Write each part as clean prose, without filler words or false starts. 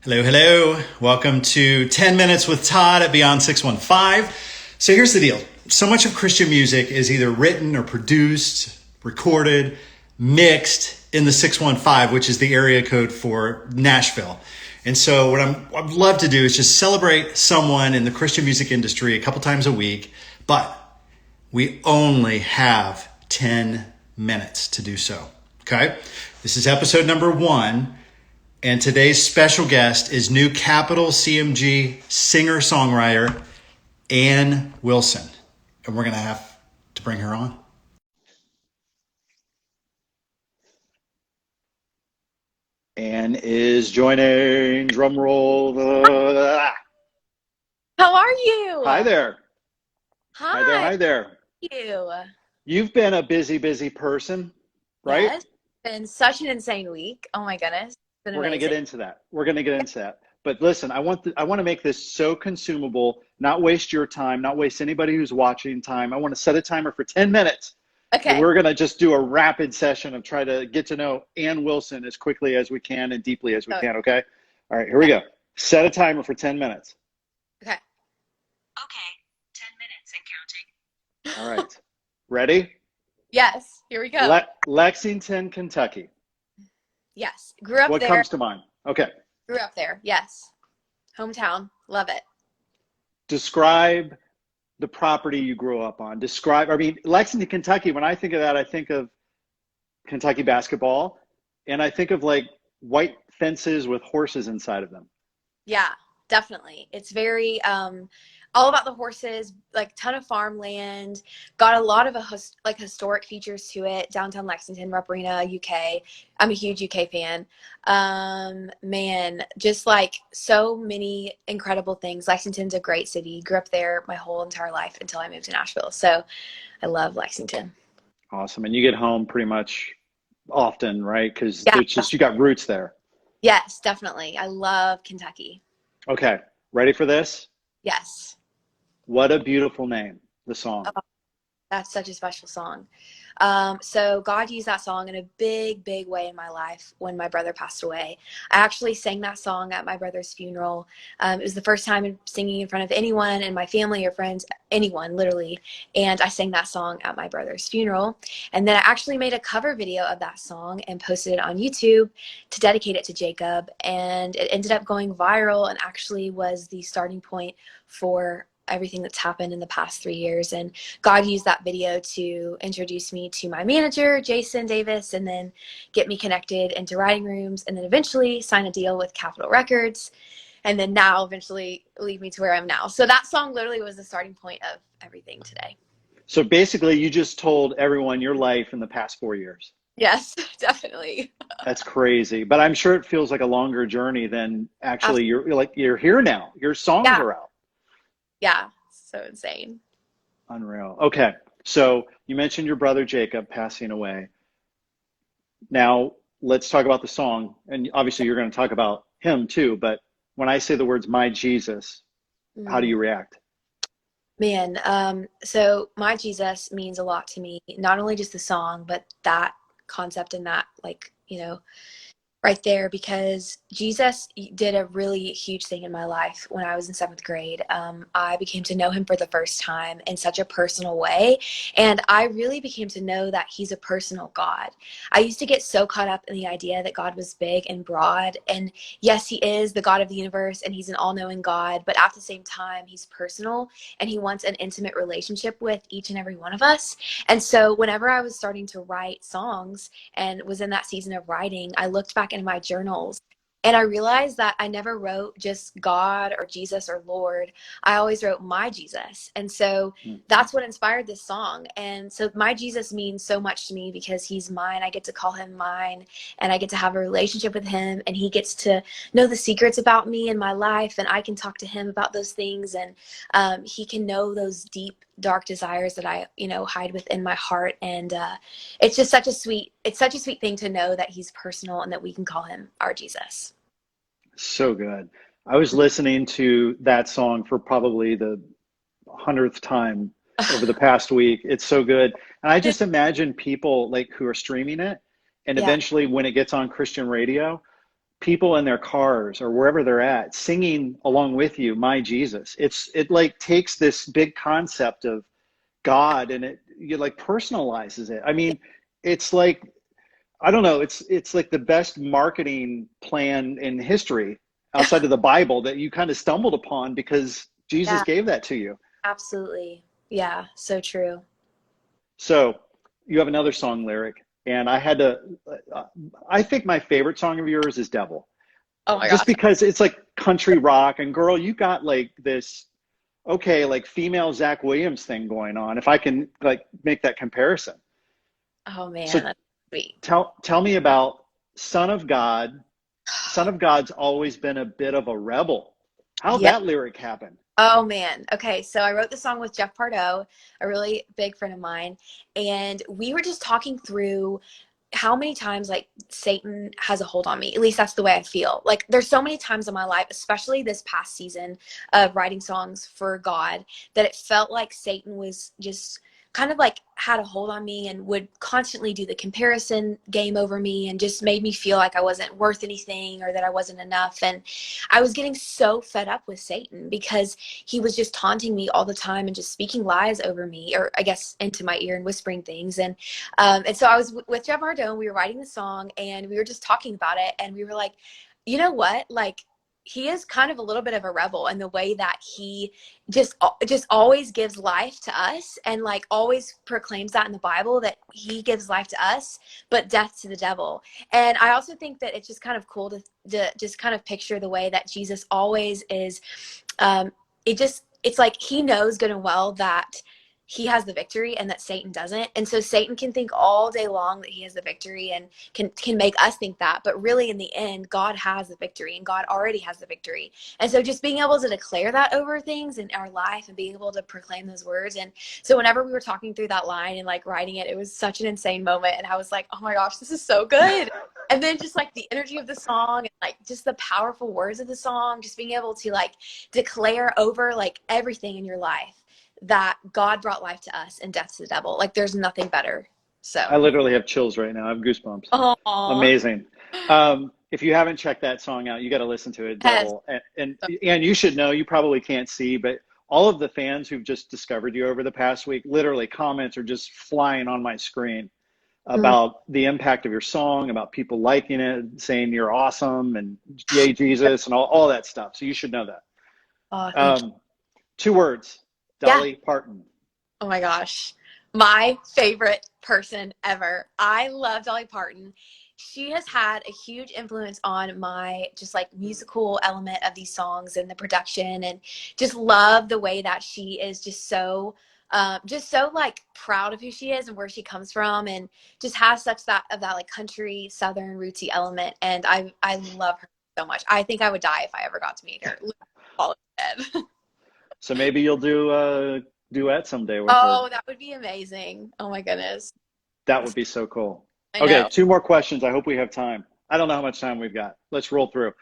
Hello, hello. Welcome to 10 Minutes with Todd at Beyond 615. So here's the deal. So much of Christian music is either written or produced, recorded, mixed in the 615, which is the area code for Nashville. And so what I'd love to do is just celebrate someone in the Christian music industry a couple times a week, but we only have 10 minutes to do so. Okay? This is episode number 1. And today's special guest is new Capital CMG singer-songwriter Ann Wilson. And we're going to have to bring her on. Ann is joining. Drum roll. How are you? Hi there. Hi. Hi there. Hi there. You. You've been a busy person, right? Yes. It's been such an insane week. Oh my goodness. We're going to get into that. But listen, I want to make this so consumable, not waste your time, not waste anybody who's watching time. I want to set a timer for 10 minutes. Okay. And we're going to just do a rapid session of try to get to know Ann Wilson as quickly as we can and deeply as we can, okay? All right, here we go. Set a timer for 10 minutes. Okay. Okay, 10 minutes and counting. All right. Ready? Yes. Here we go. Lexington, Kentucky. Yes. Grew up What there. comes to mind? Okay. Grew up there. Yes. Hometown. Love it. Describe the property you grew up on. Lexington, Kentucky, when I think of that, I think of Kentucky basketball, and I think of like white fences with horses inside of them. Yeah, definitely. It's very all about the horses, like ton of farmland, got a lot of historic features to it. Downtown Lexington, Rupp-Arena, UK. I'm a huge UK fan. Man, just like so many incredible things. Lexington's a great city. Grew up there my whole entire life until I moved to Nashville. So I love Lexington. Awesome. And you get home pretty much often, right? Because you got roots there. Yes, definitely. I love Kentucky. Okay. Ready for this? Yes. What a beautiful name, the song. Oh, that's such a special song. So God used that song in a big way in my life when my brother passed away. I actually sang that song at my brother's funeral. It was the first time singing in front of anyone in my family or friends, anyone literally. And I sang that song at my brother's funeral. And then I actually made a cover video of that song and posted it on YouTube to dedicate it to Jacob. And it ended up going viral and actually was the starting point for everything that's happened in the past 3 years. And God used that video to introduce me to my manager, Jason Davis, and then get me connected into writing rooms, and then eventually sign a deal with Capitol Records, and then now eventually lead me to where I'm now. So that song literally was the starting point of everything today. So basically you just told everyone your life in the past 4 years. Yes, definitely. That's crazy. But I'm sure it feels like a longer journey than actually you're here now. Your songs are out. Yeah, so insane. Unreal. Okay, so you mentioned your brother Jacob passing away. Now, let's talk about the song. And obviously you're going to talk about him too, but when I say the words, my Jesus, how do you react? Man, so my Jesus means a lot to me. Not only just the song, but that concept and that, right there, because Jesus did a really huge thing in my life when I was in 7th grade. I became to know him for the first time in such a personal way. And I really became to know that he's a personal God. I used to get so caught up in the idea that God was big and broad. And yes, he is the God of the universe and he's an all-knowing God. But at the same time, he's personal and he wants an intimate relationship with each and every one of us. And so whenever I was starting to write songs and was in that season of writing, I looked back in my journals and I realized that I never wrote just God or Jesus or Lord. I always wrote my Jesus. And so that's what inspired this song. And so my Jesus means so much to me because he's mine. I get to call him mine and I get to have a relationship with him and he gets to know the secrets about me and my life. And I can talk to him about those things. And he can know those deep, dark desires that I, hide within my heart. And it's just such a sweet thing to know that he's personal and that we can call him our Jesus. So good. I was listening to that song for probably the 100th time over the past week. It's so good. And I just imagine people who are streaming it and eventually when it gets on Christian radio, people in their cars or wherever they're at singing along with you, my Jesus. It like takes this big concept of God and you like personalizes it. I mean, it's like, I don't know, it's like the best marketing plan in history outside of the Bible that you kind of stumbled upon because Jesus Yeah, gave that to you. absolutely. Yeah, so true. So you have another song lyric, and I think my favorite song of yours is Devil. Oh my Just gosh. because it's like country rock, and girl, you got like this, okay, like female Zach Williams thing going on, if I can like make that comparison. Oh So man, that's sweet. tell me about Son of God. Son of God's always been a bit of a rebel. How'd Yeah. that lyric happen? Oh man. Okay, so I wrote the song with Jeff Pardo, a really big friend of mine, and we were just talking through how many times like Satan has a hold on me. At least that's the way I feel. Like there's so many times in my life, especially this past season of writing songs for God, that it felt like Satan was just kind of like had a hold on me and would constantly do the comparison game over me and just made me feel like I wasn't worth anything or that I wasn't enough. And I was getting so fed up with Satan because he was just taunting me all the time and just speaking lies over me, or I guess into my ear and whispering things. And so I was with Jeff Ardone. We were writing the song and we were just talking about it. And we were like, you know what? Like, he is kind of a little bit of a rebel in the way that he just always gives life to us and like always proclaims that in the Bible that he gives life to us, but death to the devil. And I also think that it's just kind of cool to just kind of picture the way that Jesus always is. Um, it's like he knows good and well that he has the victory and that Satan doesn't. And so Satan can think all day long that he has the victory and can make us think that. But really in the end, God has the victory and God already has the victory. And so just being able to declare that over things in our life and being able to proclaim those words. And so whenever we were talking through that line and like writing it, it was such an insane moment. And I was like, oh my gosh, this is so good. And then just like the energy of the song and like just the powerful words of the song, just being able to like declare over like everything in your life that God brought life to us and death to the devil. Like there's nothing better. I So, literally have chills right now. I have goosebumps. oh, Amazing. If you haven't checked that song out, you got to listen to it, yes. Devil. And you should know, you probably can't see, but all of the fans who've just discovered you over the past week, literally comments are just flying on my screen about the impact of your song, about people liking it, saying you're awesome and yay Jesus and all that stuff. So you should know that. Oh, thank you. 2 words, Yeah. Dolly Parton. Oh my gosh. My favorite person ever. I love Dolly Parton. She has had a huge influence on my just like musical element of these songs and the production, and just love the way that she is just so like proud of who she is and where she comes from, and just has such that like country southern rootsy element. And I love her so much. I think I would die if I ever got to meet her. All dead. So maybe you'll do a duet someday with her. Oh, that would be amazing. Oh my goodness. That would be so cool. I Okay, know. 2 more questions. I hope we have time. I don't know how much time we've got. Let's roll through.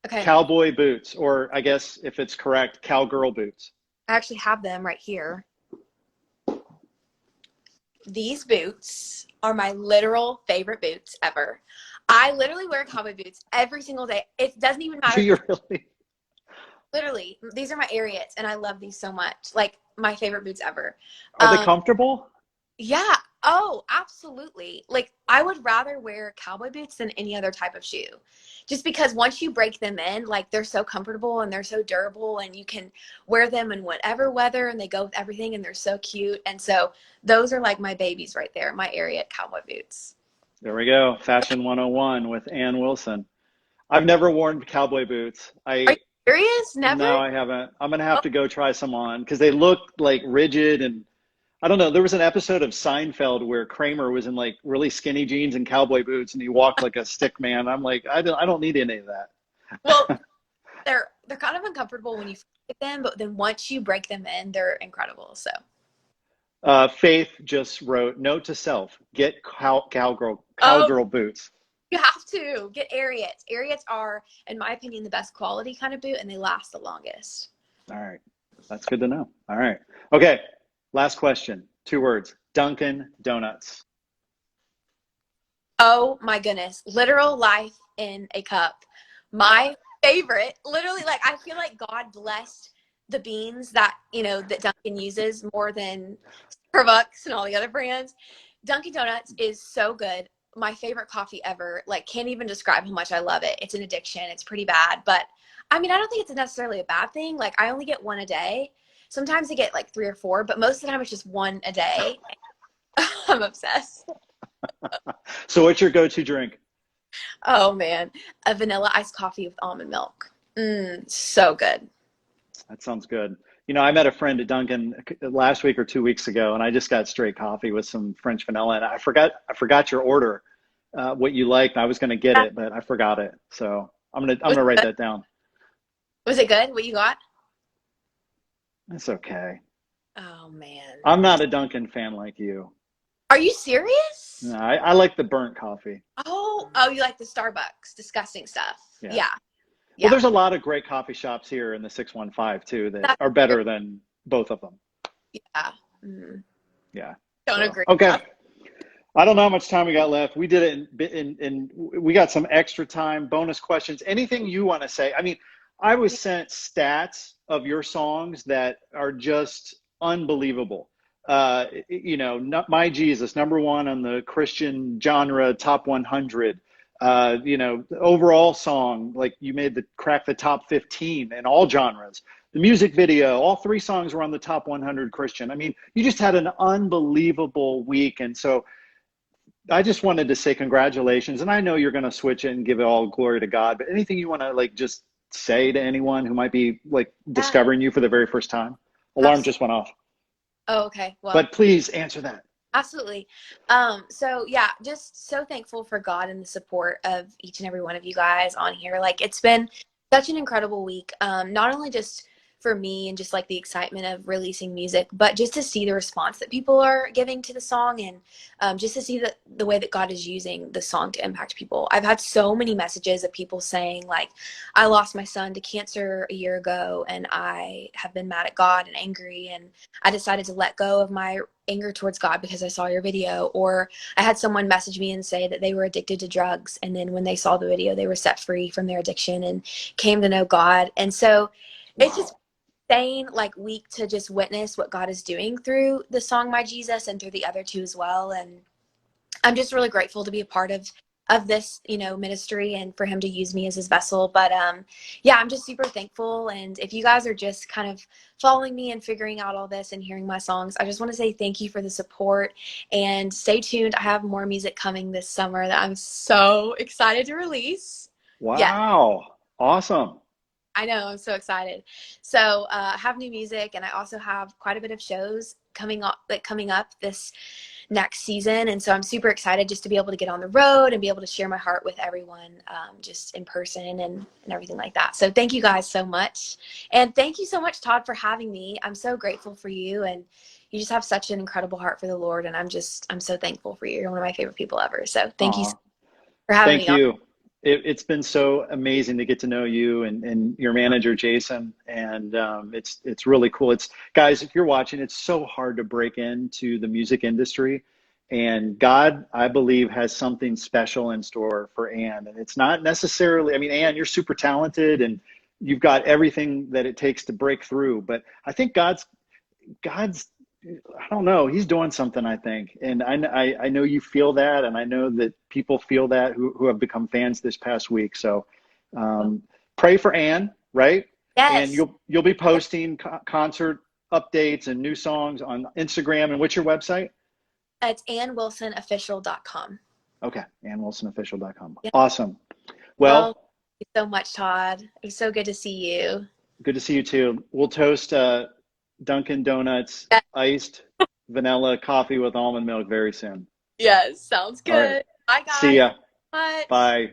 Okay. Cowboy boots, or I guess if it's correct, cowgirl boots. I actually have them right here. These boots are my literal favorite boots ever. I literally wear cowboy boots every single day. It doesn't even matter Do if you they're really? literally, these are my Ariats and I love these so much. Like my favorite boots ever. Are they Um, comfortable? Yeah. Oh, absolutely. Like I would rather wear cowboy boots than any other type of shoe. Just because once you break them in, like they're so comfortable and they're so durable and you can wear them in whatever weather and they go with everything and they're so cute. And so those are like my babies right there, my Ariat cowboy boots. There we go. Fashion 101 with Ann Wilson. I've never worn cowboy boots. Are you serious? Never? No, I haven't. I'm gonna have Oh, to go try some on because they look like rigid and I don't know. There was an episode of Seinfeld where Kramer was in like really skinny jeans and cowboy boots, and he walked like a stick man. I'm like, I don't need any of well, that. they're kind of uncomfortable when you break them, but then once you break them in, they're incredible. So Faith just wrote, note to self: get oh, cowgirl boots. you have to get Ariats. Ariats are, in my opinion, the best quality kind of boot, and they last the longest. All right, that's good to know. All right, okay. Last question. 2 words: Dunkin Donuts. Oh my goodness. Literal life in a cup. my favorite. Literally, like, I feel like God blessed the beans that, that Dunkin' uses more than Starbucks and all the other brands. Dunkin' Donuts is so good. My favorite coffee ever. Like, can't even describe how much I love it. It's an addiction. It's pretty bad. But, I mean, I don't think it's necessarily a bad thing. Like, I only get one a day. Sometimes I get like 3 or 4, but most of the time it's just one a day. I'm obsessed. So what's your go-to drink? Oh, man. A vanilla iced coffee with almond milk. So good. That sounds good. I met a friend at Dunkin' last week or 2 weeks ago, and I just got straight coffee with some French vanilla, and I forgot your order, what you liked. I was going to get it, but I forgot it. So I'm gonna write that down. Was it good? What you got? It's okay. Oh, man. I'm not a Dunkin' fan like you. Are you serious? No, I like the burnt coffee. Oh, you like the Starbucks disgusting stuff. Yeah. Yeah. Well, there's a lot of great coffee shops here in the 615 too that are better than both of them. Yeah. Mm. Yeah. Don't agree. Okay. I don't know how much time we got left. We did it in we got some extra time, bonus questions, anything you want to say. I mean, I was sent stats of your songs that are just unbelievable. My Jesus, #1 on the Christian genre top 100. The overall song, like you made the crack the top 15 in all genres. The music video, all 3 songs were on the top 100 Christian. I mean, you just had an unbelievable week. And so I just wanted to say congratulations. And I know you're going to switch it and give it all glory to God, but anything you want to like just say to anyone who might be like discovering you for the very first time? Alarm just went off. Oh, okay. Well, but please answer that. Absolutely. So yeah, just so thankful for God and the support of each and every one of you guys on here. Like, it's been such an incredible week. Not only just for me and just like the excitement of releasing music, but just to see the response that people are giving to the song, and just to see the way that God is using the song to impact people. I've had so many messages of people saying like, I lost my son to cancer a year ago and I have been mad at God and angry, and I decided to let go of my anger towards God because I saw your video. Or I had someone message me and say that they were addicted to drugs, and then when they saw the video, they were set free from their addiction and came to know God. And so it's just insane, like, week to just witness what God is doing through the song My Jesus and through the other 2 as well. And I'm just really grateful to be a part of this, ministry, and for him to use me as his vessel. But yeah, I'm just super thankful. And if you guys are just kind of following me and figuring out all this and hearing my songs, I just want to say thank you for the support, and stay tuned. I have more music coming this summer that I'm so excited to release. Wow. Yeah. Awesome. I know, I'm so excited. So I have new music, and I also have quite a bit of shows coming up this next season. And so I'm super excited just to be able to get on the road and be able to share my heart with everyone, just in person and everything like that. So thank you guys so much. And thank you so much, Todd, for having me. I'm so grateful for you, and you just have such an incredible heart for the Lord. And I'm so thankful for you. You're one of my favorite people ever. So thank you for having me. Thank you. It's been so amazing to get to know you and your manager, Jason. And it's really cool. Guys, if you're watching, it's so hard to break into the music industry. And God, I believe, has something special in store for Ann. And it's not necessarily, I mean, Ann, you're super talented and you've got everything that it takes to break through. But I think God's I don't know. He's doing something, I think. And I know you feel that. And I know that people feel that who have become fans this past week. So pray for Ann, right? Yes. And you'll be posting concert updates and new songs on Instagram. And what's your website? It's AnnWilsonOfficial.com. Okay. AnnWilsonOfficial.com. Yeah. Awesome. Well, thank you so much, Todd. It was so good to see you. Good to see you too. We'll toast Dunkin' Donuts iced vanilla coffee with almond milk very soon. Yes, sounds good. All right. Bye, guys. See ya. Bye. Bye.